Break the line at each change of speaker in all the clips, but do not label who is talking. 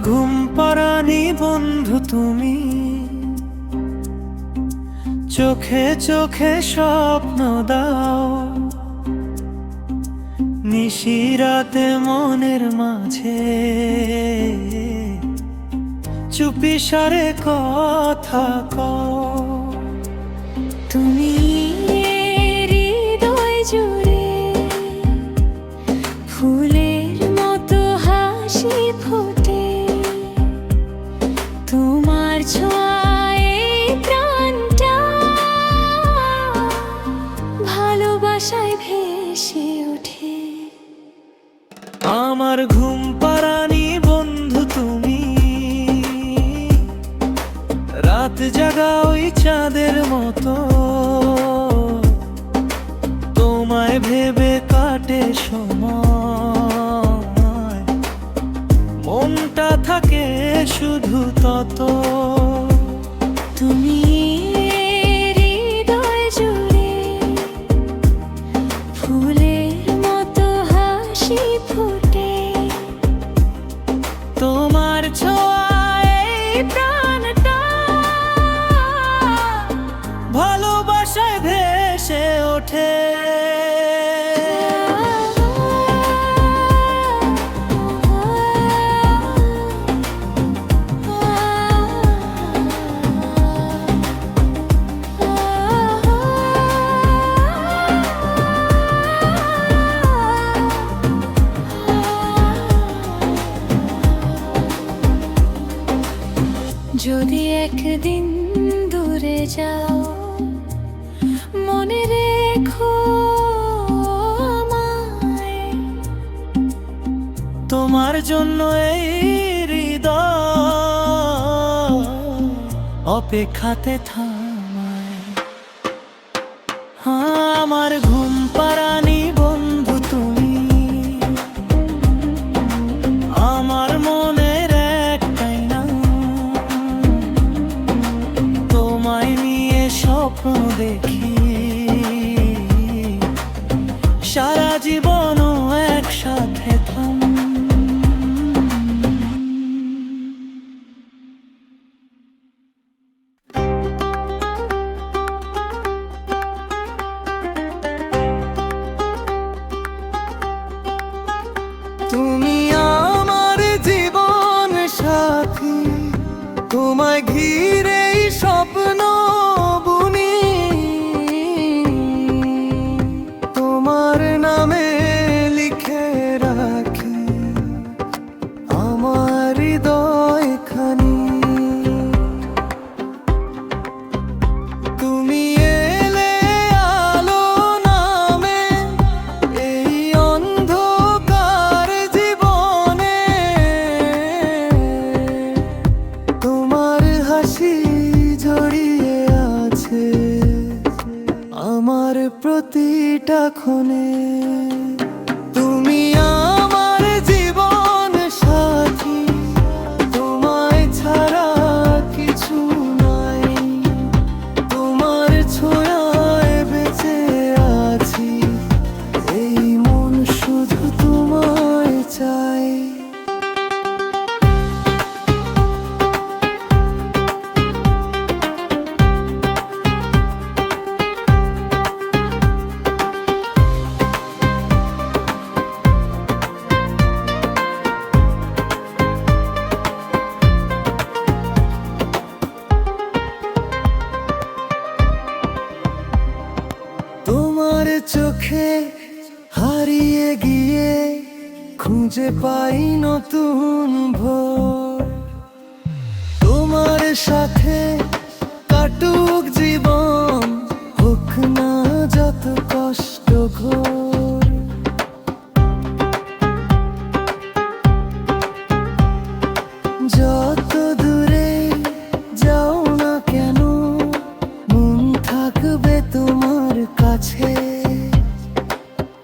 ঘুম পাড়ানি বন্ধু তুমি, চোখে চোখে স্বপ্ন দাও, নিশিরাতে মনের মাঝে চুপিসারে কথা কও।
তুমি হৃদয় জুড়ে ফুলের মতো হাসি ফোটে, তোমার ছোঁয়ায় প্রাণটা ভালোবাসায় ভেসে ওঠে।
আমার ঘুম পাড়ানি বন্ধু তুমি, রাত জাগা ওই চাঁদের মতো, তোমায় ভেবে কাটে সময়, মনটা থাকে শুধু তত।
তুমি হৃদয় জুড়ে ফুলের মতো হাসি ফোটে,
তোমার ছোঁয়ায় প্রাণটা ভালোবাসায় ভেসে ওঠে।
যদি একদিন দূরে যাও, মনে রেখো আমায়,
তোমার জন্য এই হৃদয় অপেক্ষাতে থামায়। আমার ঘুম পাড়ানি বন্ধু তুমি, আমার মনের একটাই নাম, তোমায় নিয়ে স্বপ্ন দেখি, সারা জীবনও একসাথে থাম। তুমি আমার জীবন সাথী, তোমায় ঘিরেই স্বপ্ন বুনি, তোমার নামে লিখে রাখি আমার হৃদয়খানি। তুমি এলে আলো নামে এই অন্ধকার জীবনে, তোমার হাসি জড়িয়ে আছে আমার প্রতিটা ক্ষণে। তুমি আমার জীবন সাথী, তোমায় ছাড়া কিছু নাই, তোমার ছোঁয়ায় বেঁচে আছি, এই মন শুধু তোমায় চাই। তোমার চোখে হারিয়ে গিয়ে খুঁজে পাই নতুন ভোর, তোমার সাথে কাটুক জীবন, হোক না যত কষ্ট ঘোর। যত দূরে যাও না কেন, মন থাকবে তোমার কাছে,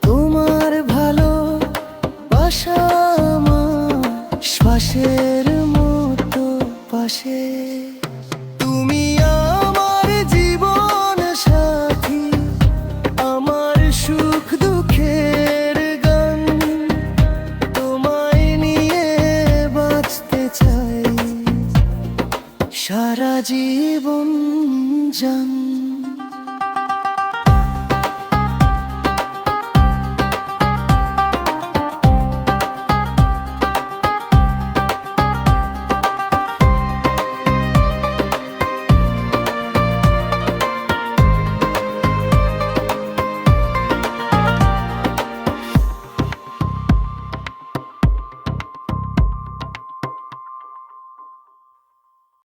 তোমার ভালোবাসা আমার শ্বাসের মতো পাশে।